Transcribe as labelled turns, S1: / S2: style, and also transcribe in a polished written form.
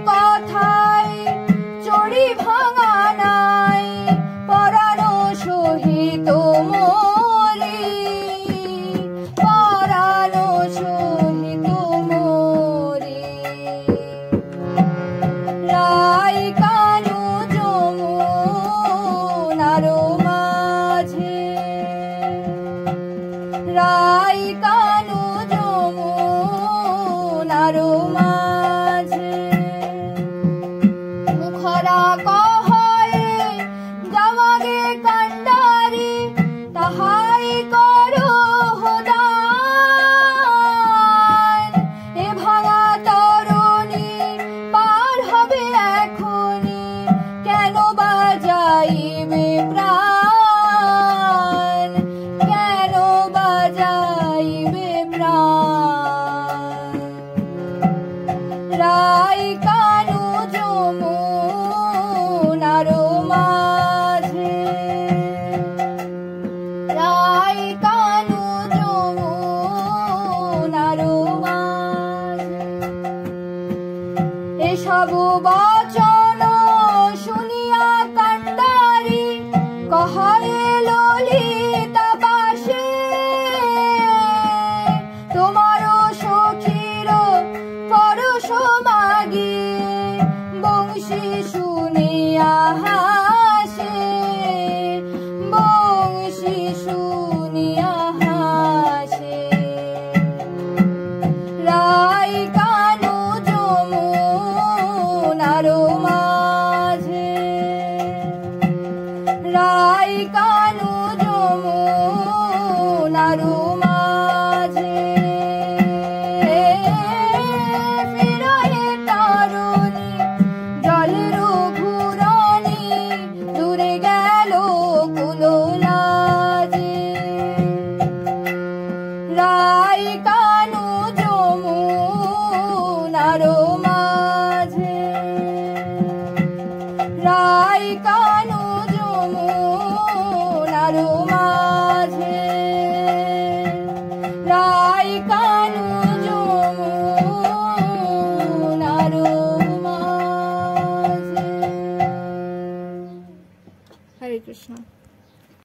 S1: কথায় চড়ি ভাঙা নাই পরানো সহিত মোরে পরানো সহিত মোরে রাই কানু যমুনার মাঝে রাই কানু যমুনার মাঝে মুখরা কহে যাওয়াগে কান্ডারি তাহাই করো দান এ ভাঙা তরুণী পার হবে এখনি কেন বাজাইবে প্রাণ কেন বাজাইবে প্রাণ রাই কানু যমুনার মাঝে রাই কানু যমুনার মাঝে এসব বচন শুনিয়া কান্ডারি কহে ললিতা পাশে তোমারও সখীর পরশ মাগে বংশী শুনিয়া হাসে বংশী শুনিয়া হাসে রাই কানু যমুনার মাঝে রাই কানু যমুনার মাঝে ফিরায়ে তরুণী জলের ঘুরনি দূরে গেল কুলোলাজে রাই কানু যমুনার মাঝে রাই কানু